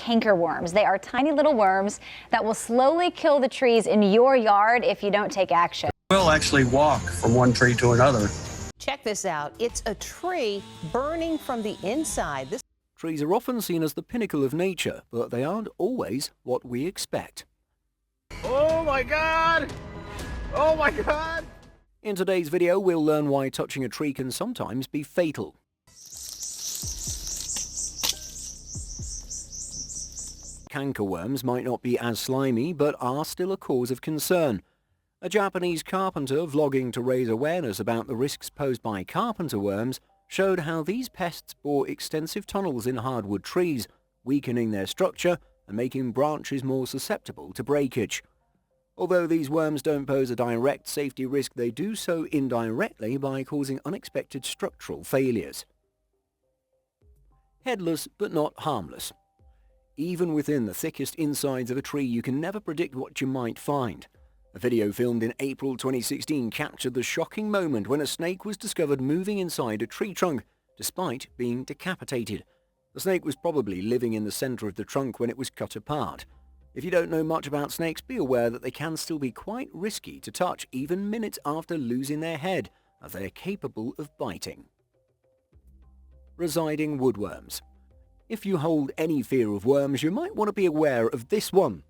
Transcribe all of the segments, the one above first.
canker worms. They are tiny little worms that will slowly kill the trees in your yard if you don't take action. We'll actually walk from one tree to another. Check this out. It's a tree burning from the inside. Trees are often seen as the pinnacle of nature, but they aren't always what we expect. Oh my God! Oh my God! In today's video, we'll learn why touching a tree can sometimes be fatal. Canker worms might not be as slimy, but are still a cause of concern. A Japanese carpenter vlogging to raise awareness about the risks posed by carpenter worms showed how these pests bore extensive tunnels in hardwood trees, weakening their structure and making branches more susceptible to breakage. Although these worms don't pose a direct safety risk, they do so indirectly by causing unexpected structural failures. Headless but not harmless. Even within the thickest insides of a tree, you can never predict what you might find. A video filmed in April 2016 captured the shocking moment when a snake was discovered moving inside a tree trunk, despite being decapitated. The snake was probably living in the center of the trunk when it was cut apart. If you don't know much about snakes, be aware that they can still be quite risky to touch even minutes after losing their head, as they are capable of biting. Residing woodworms. If you hold any fear of worms, you might want to be aware of this one.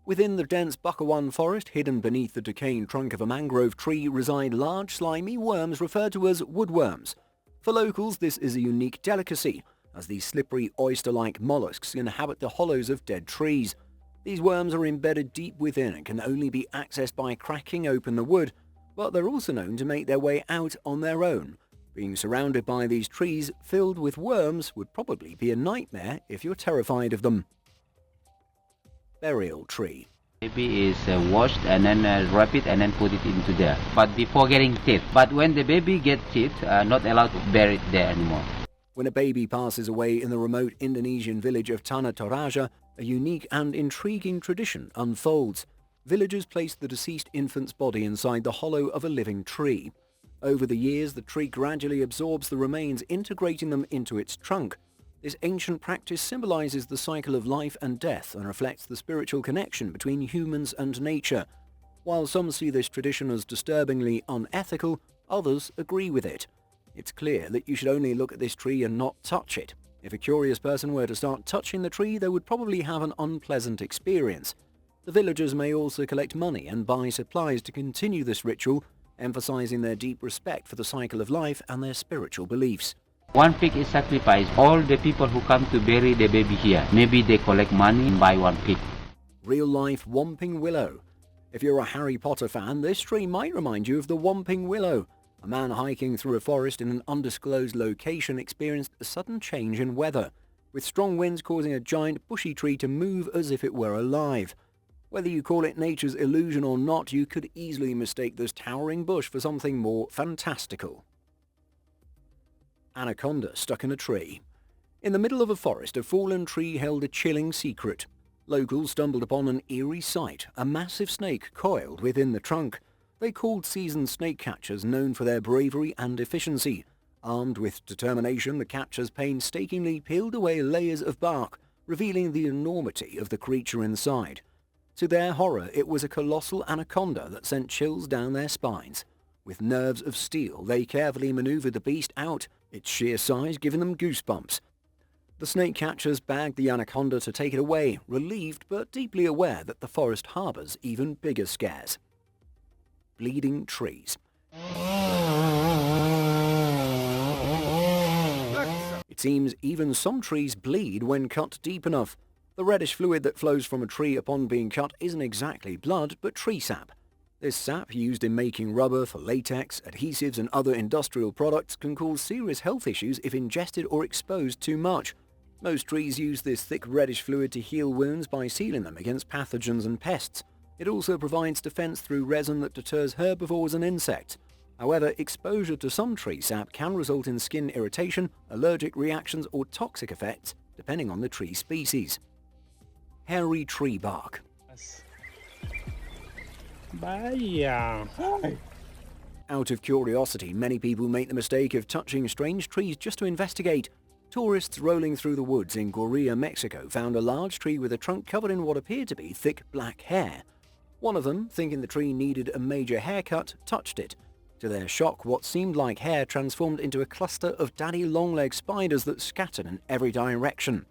Within the dense Buckawan forest, hidden beneath the decaying trunk of a mangrove tree, reside large slimy worms referred to as woodworms. For locals, this is a unique delicacy, as these slippery oyster-like mollusks inhabit the hollows of dead trees. These worms are embedded deep within and can only be accessed by cracking open the wood, but they're also known to make their way out on their own. Being surrounded by these trees filled with worms would probably be a nightmare if you're terrified of them. Burial tree. Baby is washed and then wrap it and then put it into there. But before getting teeth. But when the baby gets teeth, not allowed to bury it there anymore. When a baby passes away in the remote Indonesian village of Tanah Toraja, a unique and intriguing tradition unfolds. Villagers place the deceased infant's body inside the hollow of a living tree. Over the years, the tree gradually absorbs the remains, integrating them into its trunk. This ancient practice symbolizes the cycle of life and death and reflects the spiritual connection between humans and nature. While some see this tradition as disturbingly unethical, others agree with it. It's clear that you should only look at this tree and not touch it. If a curious person were to start touching the tree, they would probably have an unpleasant experience. The villagers may also collect money and buy supplies to continue this ritual, emphasizing their deep respect for the cycle of life and their spiritual beliefs. One pig is sacrificed. All the people who come to bury the baby here, maybe they collect money and buy one pig. Real-life Whomping Willow. If you're a Harry Potter fan, this tree might remind you of the Whomping Willow. A man hiking through a forest in an undisclosed location experienced a sudden change in weather, with strong winds causing a giant bushy tree to move as if it were alive. Whether you call it nature's illusion or not, you could easily mistake this towering bush for something more fantastical. Anaconda stuck in a tree. In the middle of a forest, a fallen tree held a chilling secret. Locals stumbled upon an eerie sight, a massive snake coiled within the trunk. They called seasoned snake catchers known for their bravery and efficiency. Armed with determination, the catchers painstakingly peeled away layers of bark, revealing the enormity of the creature inside. To their horror, it was a colossal anaconda that sent chills down their spines. With nerves of steel, they carefully maneuvered the beast out, its sheer size giving them goosebumps. The snake catchers bagged the anaconda to take it away, relieved but deeply aware that the forest harbors even bigger scares. Bleeding trees. It seems even some trees bleed when cut deep enough. The reddish fluid that flows from a tree upon being cut isn't exactly blood, but tree sap. This sap, used in making rubber for latex, adhesives and other industrial products, can cause serious health issues if ingested or exposed too much. Most trees use this thick reddish fluid to heal wounds by sealing them against pathogens and pests. It also provides defense through resin that deters herbivores and insects. However, exposure to some tree sap can result in skin irritation, allergic reactions or toxic effects, depending on the tree species. Hairy tree bark. Out of curiosity, many people make the mistake of touching strange trees just to investigate. Tourists rolling through the woods in Gorilla, Mexico found a large tree with a trunk covered in what appeared to be thick black hair. One of them, thinking the tree needed a major haircut, touched it. To their shock, what seemed like hair transformed into a cluster of daddy long-legged spiders that scattered in every direction.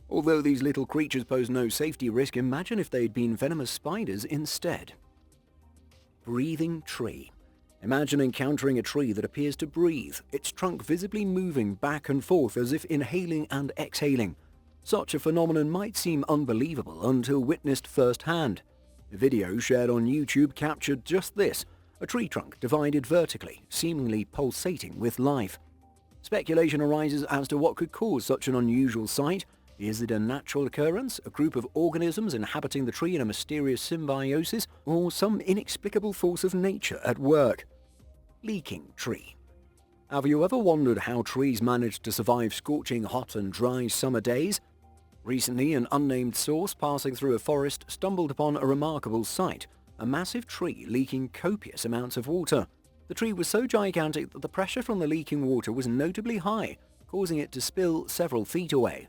Although these little creatures pose no safety risk, imagine if they'd been venomous spiders instead. Breathing tree. Imagine encountering a tree that appears to breathe, its trunk visibly moving back and forth as if inhaling and exhaling. Such a phenomenon might seem unbelievable until witnessed firsthand. A video shared on YouTube captured just this, a tree trunk divided vertically, seemingly pulsating with life. Speculation arises as to what could cause such an unusual sight. Is it a natural occurrence, a group of organisms inhabiting the tree in a mysterious symbiosis, or some inexplicable force of nature at work? Leaking tree. Have you ever wondered how trees manage to survive scorching hot and dry summer days? Recently, an unnamed source passing through a forest stumbled upon a remarkable sight, a massive tree leaking copious amounts of water. The tree was so gigantic that the pressure from the leaking water was notably high, causing it to spill several feet away.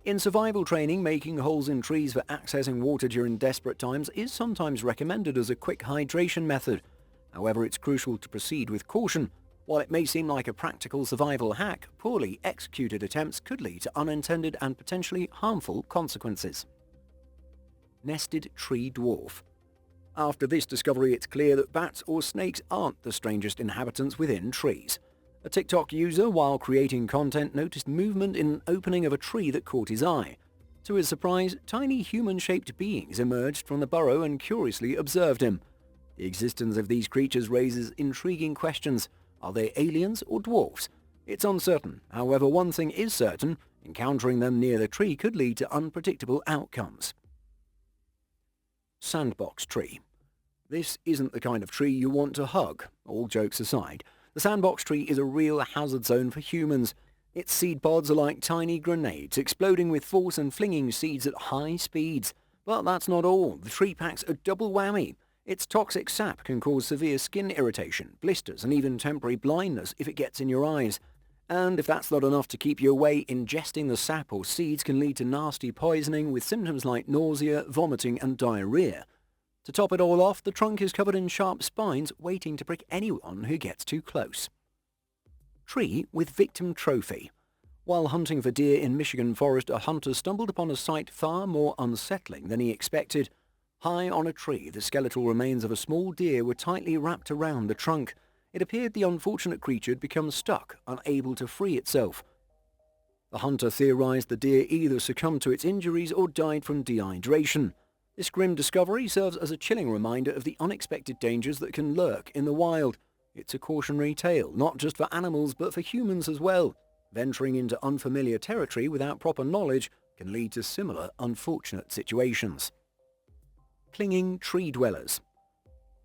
In survival training, making holes in trees for accessing water during desperate times is sometimes recommended as a quick hydration method. However, it's crucial to proceed with caution. While it may seem like a practical survival hack, poorly executed attempts could lead to unintended and potentially harmful consequences. Nested tree dwarf. After this discovery, it's clear that bats or snakes aren't the strangest inhabitants within trees. A TikTok user, while creating content, noticed movement in an opening of a tree that caught his eye. To his surprise, tiny human-shaped beings emerged from the burrow and curiously observed him. The existence of these creatures raises intriguing questions. Are they aliens or dwarfs? It's uncertain. However, one thing is certain, encountering them near the tree could lead to unpredictable outcomes. Sandbox Tree. This isn't the kind of tree you want to hug, all jokes aside. The sandbox tree is a real hazard zone for humans. Its seed pods are like tiny grenades, exploding with force and flinging seeds at high speeds. But that's not all. The tree packs a double whammy. Its toxic sap can cause severe skin irritation, blisters, and even temporary blindness if it gets in your eyes. And if that's not enough to keep you away, ingesting the sap or seeds can lead to nasty poisoning with symptoms like nausea, vomiting, and diarrhea. To top it all off, the trunk is covered in sharp spines waiting to prick anyone who gets too close. Tree with victim trophy. While hunting for deer in Michigan forest, a hunter stumbled upon a sight far more unsettling than he expected. High on a tree, the skeletal remains of a small deer were tightly wrapped around the trunk. It appeared the unfortunate creature had become stuck, unable to free itself. The hunter theorized the deer either succumbed to its injuries or died from dehydration. This grim discovery serves as a chilling reminder of the unexpected dangers that can lurk in the wild. It's a cautionary tale, not just for animals but for humans as well. Venturing into unfamiliar territory without proper knowledge can lead to similar unfortunate situations. Clinging tree dwellers.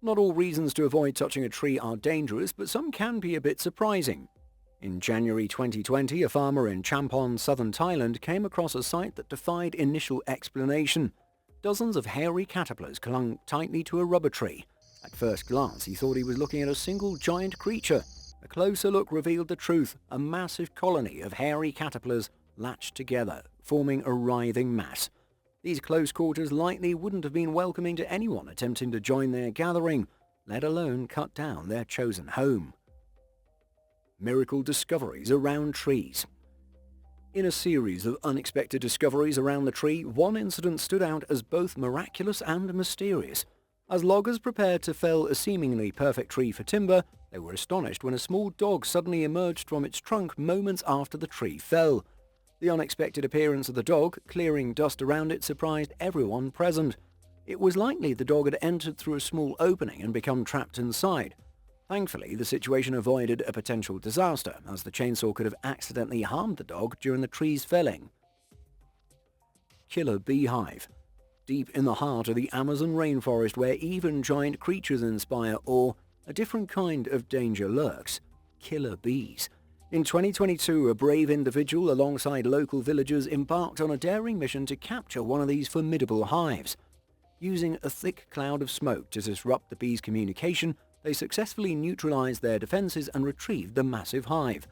Not all reasons to avoid touching a tree are dangerous, but some can be a bit surprising. In January 2020, a farmer in Champon, southern Thailand, came across a sight that defied initial explanation. Dozens of hairy caterpillars clung tightly to a rubber tree. At first glance, he thought he was looking at a single giant creature. A closer look revealed the truth, a massive colony of hairy caterpillars latched together, forming a writhing mass. These close quarters likely wouldn't have been welcoming to anyone attempting to join their gathering, let alone cut down their chosen home. Miracle discoveries around trees. In a series of unexpected discoveries around the tree, one incident stood out as both miraculous and mysterious. As loggers prepared to fell a seemingly perfect tree for timber, they were astonished when a small dog suddenly emerged from its trunk moments after the tree fell. The unexpected appearance of the dog, clearing dust around it, surprised everyone present. It was likely the dog had entered through a small opening and become trapped inside. Thankfully, the situation avoided a potential disaster, as the chainsaw could have accidentally harmed the dog during the tree's felling. Killer beehive. Deep in the heart of the Amazon rainforest, where even giant creatures inspire awe, a different kind of danger lurks. Killer bees. In 2022, a brave individual alongside local villagers embarked on a daring mission to capture one of these formidable hives. Using a thick cloud of smoke to disrupt the bees' communication, they successfully neutralized their defenses and retrieved the massive hive.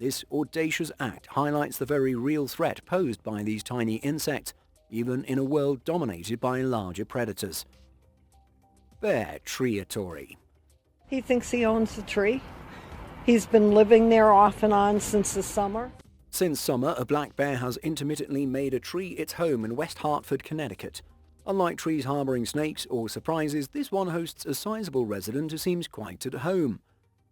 This audacious act highlights the very real threat posed by these tiny insects, even in a world dominated by larger predators. Bear Treatory. He thinks he owns the tree. He's been living there off and on since the summer. Since summer, a black bear has intermittently made a tree its home in West Hartford, Connecticut. Unlike trees harboring snakes or surprises, this one hosts a sizable resident who seems quite at home.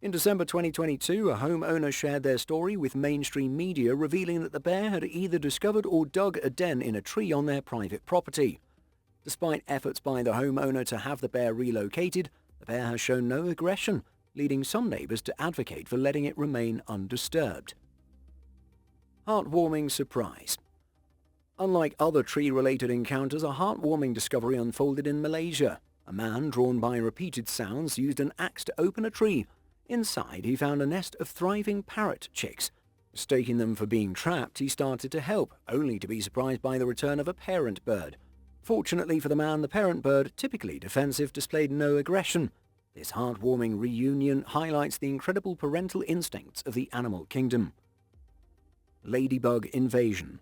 In December 2022, a homeowner shared their story with mainstream media, revealing that the bear had either discovered or dug a den in a tree on their private property. Despite efforts by the homeowner to have the bear relocated, the bear has shown no aggression, leading some neighbors to advocate for letting it remain undisturbed. Heartwarming Surprise. Unlike other tree-related encounters, a heartwarming discovery unfolded in Malaysia. A man, drawn by repeated sounds, used an axe to open a tree. Inside, he found a nest of thriving parrot chicks. Mistaking them for being trapped, he started to help, only to be surprised by the return of a parent bird. Fortunately for the man, the parent bird, typically defensive, displayed no aggression. This heartwarming reunion highlights the incredible parental instincts of the animal kingdom. Ladybug Invasion.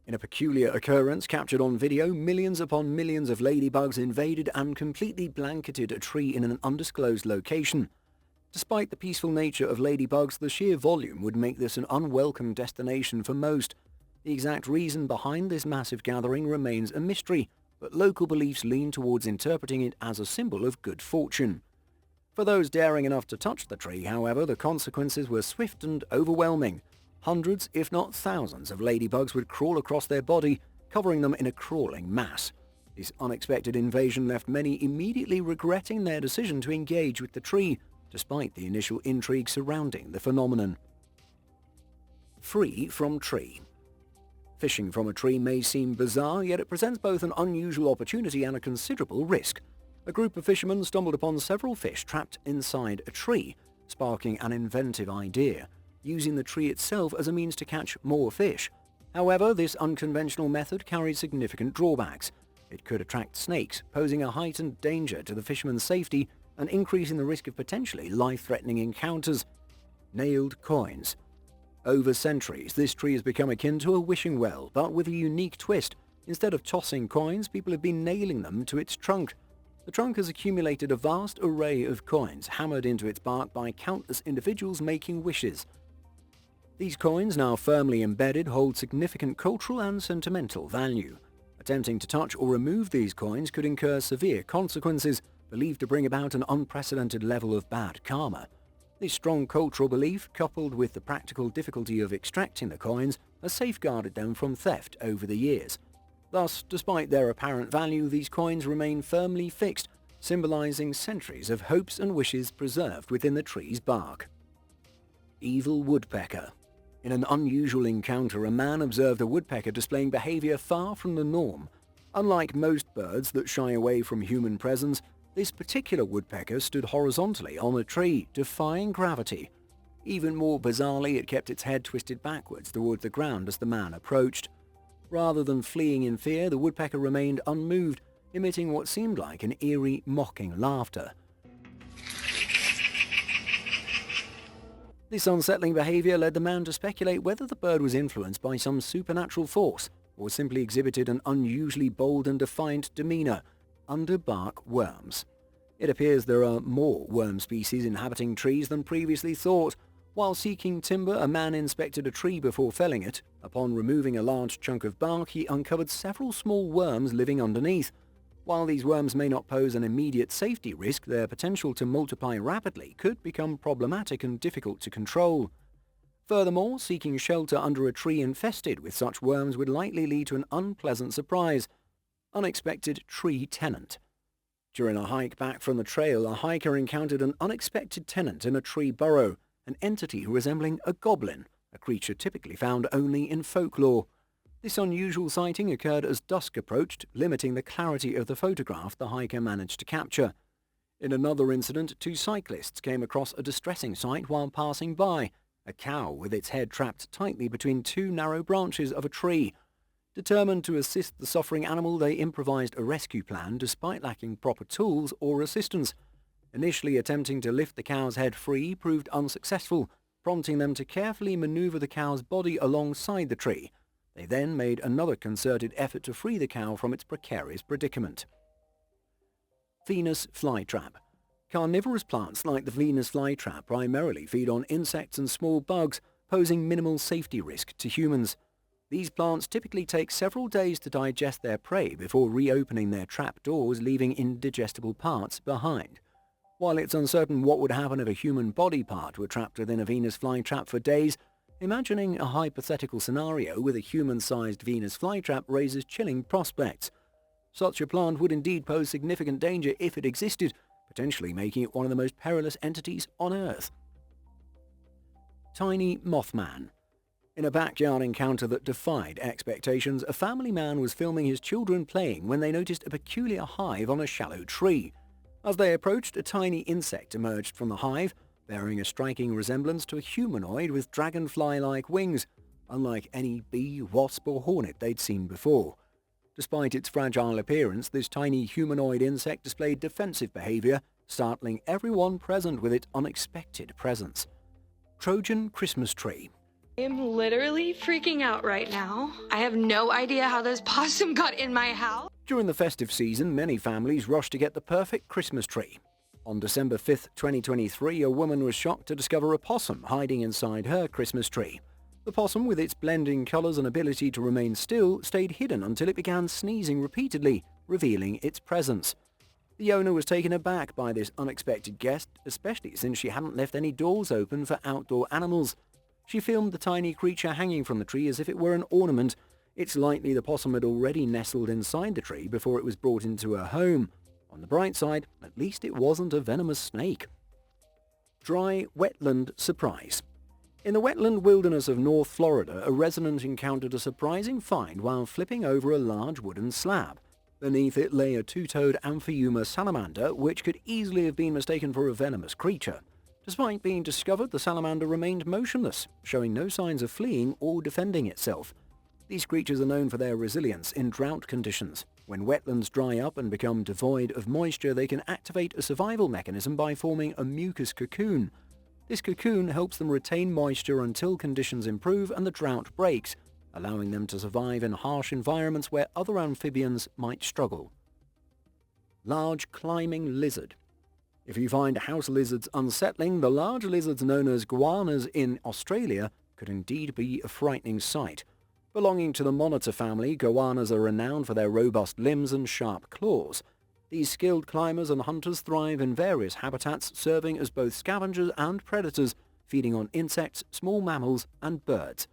In a peculiar occurrence captured on video, millions upon millions of ladybugs invaded and completely blanketed a tree in an undisclosed location. Despite the peaceful nature of ladybugs, the sheer volume would make this an unwelcome destination for most. The exact reason behind this massive gathering remains a mystery, but local beliefs lean towards interpreting it as a symbol of good fortune. For those daring enough to touch the tree, however, the consequences were swift and overwhelming. Hundreds, if not thousands, of ladybugs would crawl across their body, covering them in a crawling mass. This unexpected invasion left many immediately regretting their decision to engage with the tree, despite the initial intrigue surrounding the phenomenon. Free from tree. Fishing from a tree may seem bizarre, yet it presents both an unusual opportunity and a considerable risk. A group of fishermen stumbled upon several fish trapped inside a tree, sparking an inventive idea, using the tree itself as a means to catch more fish. However, this unconventional method carried significant drawbacks. It could attract snakes, posing a heightened danger to the fishermen's safety and increasing the risk of potentially life-threatening encounters. Nailed coins. Over centuries, this tree has become akin to a wishing well, but with a unique twist. Instead of tossing coins, people have been nailing them to its trunk. The trunk has accumulated a vast array of coins hammered into its bark by countless individuals making wishes. These coins, now firmly embedded, hold significant cultural and sentimental value. Attempting to touch or remove these coins could incur severe consequences, believed to bring about an unprecedented level of bad karma. This strong cultural belief, coupled with the practical difficulty of extracting the coins, has safeguarded them from theft over the years. Thus, despite their apparent value, these coins remain firmly fixed, symbolizing centuries of hopes and wishes preserved within the tree's bark. Evil Woodpecker. In an unusual encounter, a man observed a woodpecker displaying behavior far from the norm. Unlike most birds that shy away from human presence, this particular woodpecker stood horizontally on a tree, defying gravity. Even more bizarrely, it kept its head twisted backwards towards the ground as the man approached. Rather than fleeing in fear, the woodpecker remained unmoved, emitting what seemed like an eerie, mocking laughter. This unsettling behavior led the man to speculate whether the bird was influenced by some supernatural force or simply exhibited an unusually bold and defiant demeanor. Underbark worms. It appears there are more worm species inhabiting trees than previously thought. While seeking timber, a man inspected a tree before felling it. Upon removing a large chunk of bark, he uncovered several small worms living underneath. While these worms may not pose an immediate safety risk, their potential to multiply rapidly could become problematic and difficult to control. Furthermore, seeking shelter under a tree infested with such worms would likely lead to an unpleasant surprise. Unexpected tree tenant. During a hike back from the trail, a hiker encountered an unexpected tenant in a tree burrow, an entity resembling a goblin, a creature typically found only in folklore. This unusual sighting occurred as dusk approached, limiting the clarity of the photograph the hiker managed to capture. In another incident, two cyclists came across a distressing sight while passing by, a cow with its head trapped tightly between two narrow branches of a tree. Determined to assist the suffering animal, they improvised a rescue plan despite lacking proper tools or assistance. Initially attempting to lift the cow's head free proved unsuccessful, prompting them to carefully maneuver the cow's body alongside the tree. They then made another concerted effort to free the cow from its precarious predicament. Venus flytrap. Carnivorous plants like the Venus flytrap primarily feed on insects and small bugs, posing minimal safety risk to humans. These plants typically take several days to digest their prey before reopening their trap doors, leaving indigestible parts behind. While it's uncertain what would happen if a human body part were trapped within a Venus flytrap for days, imagining a hypothetical scenario with a human-sized Venus flytrap raises chilling prospects. Such a plant would indeed pose significant danger if it existed, potentially making it one of the most perilous entities on Earth. Tiny Moth Man. In a backyard encounter that defied expectations, a family man was filming his children playing when they noticed a peculiar hive on a shallow tree. As they approached, a tiny insect emerged from the hive, bearing a striking resemblance to a humanoid with dragonfly-like wings, unlike any bee, wasp or hornet they'd seen before. Despite its fragile appearance, this tiny humanoid insect displayed defensive behavior, startling everyone present with its unexpected presence. Trojan Christmas Tree. I am literally freaking out right now. I have no idea how this possum got in my house. During the festive season, many families rush to get the perfect Christmas tree. On December 5th, 2023, a woman was shocked to discover a possum hiding inside her Christmas tree. The possum, with its blending colours and ability to remain still, stayed hidden until it began sneezing repeatedly, revealing its presence. The owner was taken aback by this unexpected guest, especially since she hadn't left any doors open for outdoor animals. She filmed the tiny creature hanging from the tree as if it were an ornament. It's likely the possum had already nestled inside the tree before it was brought into her home. On the bright side, at least it wasn't a venomous snake. Dry Wetland Surprise. In the wetland wilderness of North Florida, a resident encountered a surprising find while flipping over a large wooden slab. Beneath it lay a two-toed Amphiuma salamander, which could easily have been mistaken for a venomous creature. Despite being discovered, the salamander remained motionless, showing no signs of fleeing or defending itself. These creatures are known for their resilience in drought conditions. When wetlands dry up and become devoid of moisture, they can activate a survival mechanism by forming a mucus cocoon. This cocoon helps them retain moisture until conditions improve and the drought breaks, allowing them to survive in harsh environments where other amphibians might struggle. Large climbing lizard. If you find house lizards unsettling, the large lizards known as goannas in Australia could indeed be a frightening sight. Belonging to the monitor family, goannas are renowned for their robust limbs and sharp claws. These skilled climbers and hunters thrive in various habitats, serving as both scavengers and predators, feeding on insects, small mammals, and birds.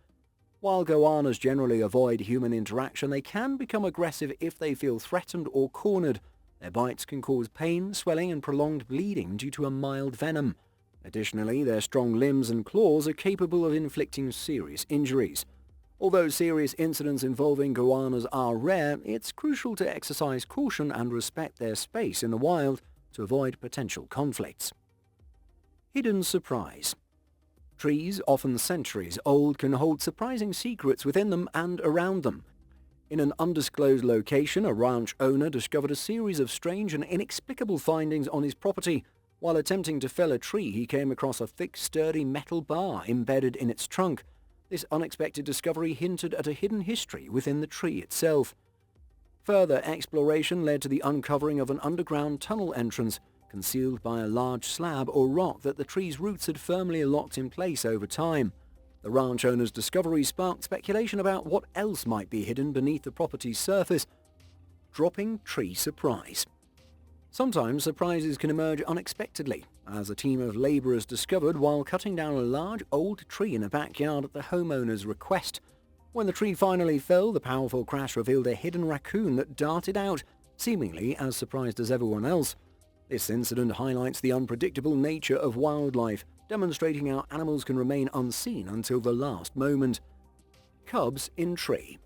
While goannas generally avoid human interaction, they can become aggressive if they feel threatened or cornered. Their bites can cause pain, swelling, and prolonged bleeding due to a mild venom. Additionally, their strong limbs and claws are capable of inflicting serious injuries. Although serious incidents involving goannas are rare, it's crucial to exercise caution and respect their space in the wild to avoid potential conflicts. Hidden surprise. Trees, often centuries old, can hold surprising secrets within them and around them. In an undisclosed location, a ranch owner discovered a series of strange and inexplicable findings on his property. While attempting to fell a tree, he came across a thick, sturdy metal bar embedded in its trunk. This unexpected discovery hinted at a hidden history within the tree itself. Further exploration led to the uncovering of an underground tunnel entrance, concealed by a large slab or rock that the tree's roots had firmly locked in place over time. The ranch owner's discovery sparked speculation about what else might be hidden beneath the property's surface. Dropping tree surprise. Sometimes surprises can emerge unexpectedly, as a team of labourers discovered while cutting down a large old tree in a backyard at the homeowner's request. When the tree finally fell, the powerful crash revealed a hidden raccoon that darted out, seemingly as surprised as everyone else. This incident highlights the unpredictable nature of wildlife, demonstrating how animals can remain unseen until the last moment. Cubs in tree.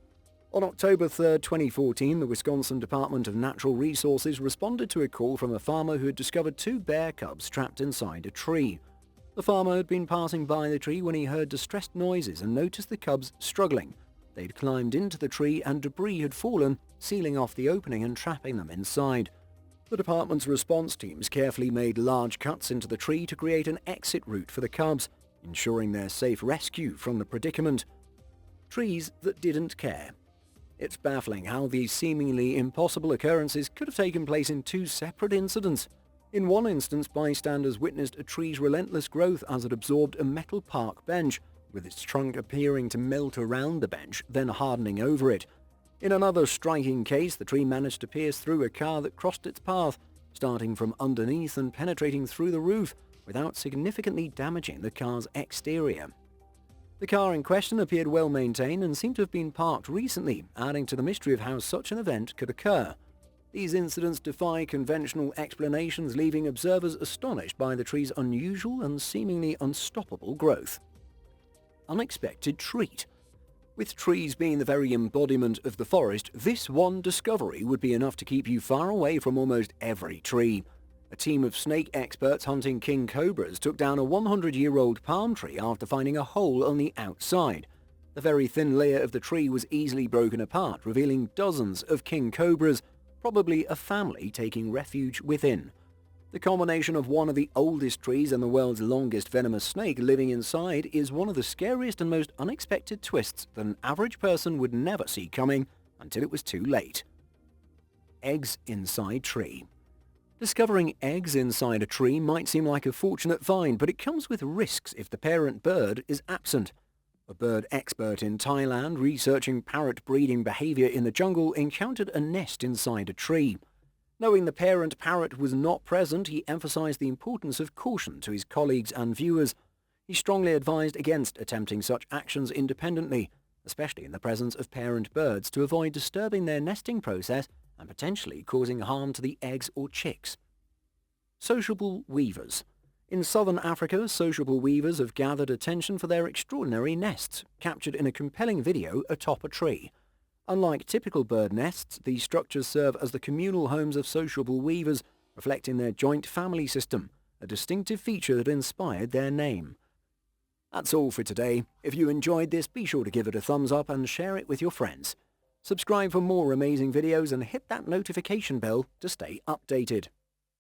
On October 3, 2014, the Wisconsin Department of Natural Resources responded to a call from a farmer who had discovered two bear cubs trapped inside a tree. The farmer had been passing by the tree when he heard distressed noises and noticed the cubs struggling. They'd climbed into the tree and debris had fallen, sealing off the opening and trapping them inside. The department's response teams carefully made large cuts into the tree to create an exit route for the cubs. ensuring their safe rescue from the predicament. Trees that didn't care. It's baffling how these seemingly impossible occurrences could have taken place in two separate incidents. In one instance, bystanders witnessed a tree's relentless growth as it absorbed a metal park bench, with its trunk appearing to melt around the bench, then hardening over it. In another striking case, the tree managed to pierce through a car that crossed its path, starting from underneath and penetrating through the roof, without significantly damaging the car's exterior. The car in question appeared well maintained and seemed to have been parked recently, adding to the mystery of how such an event could occur. These incidents defy conventional explanations, leaving observers astonished by the tree's unusual and seemingly unstoppable growth. Unexpected treat. With trees being the very embodiment of the forest, this one discovery would be enough to keep you far away from almost every tree. A team of snake experts hunting king cobras took down a 100-year-old palm tree after finding a hole on the outside. The very thin layer of the tree was easily broken apart, revealing dozens of king cobras, probably a family taking refuge within. The combination of one of the oldest trees and the world's longest venomous snake living inside is one of the scariest and most unexpected twists that an average person would never see coming until it was too late. Eggs inside tree. Discovering eggs inside a tree might seem like a fortunate find, but it comes with risks if the parent bird is absent. A bird expert in Thailand researching parrot breeding behavior in the jungle encountered a nest inside a tree. Knowing the parent parrot was not present, he emphasized the importance of caution to his colleagues and viewers. He strongly advised against attempting such actions independently, especially in the presence of parent birds, to avoid disturbing their nesting process and potentially causing harm to the eggs or chicks. Sociable weavers. In southern Africa, sociable weavers have gathered attention for their extraordinary nests, captured in a compelling video atop a tree. Unlike typical bird nests, these structures serve as the communal homes of sociable weavers, reflecting their joint family system, a distinctive feature that inspired their name. That's all for today. If you enjoyed this, be sure to give it a thumbs up and share it with your friends. Subscribe for more amazing videos and hit that notification bell to stay updated.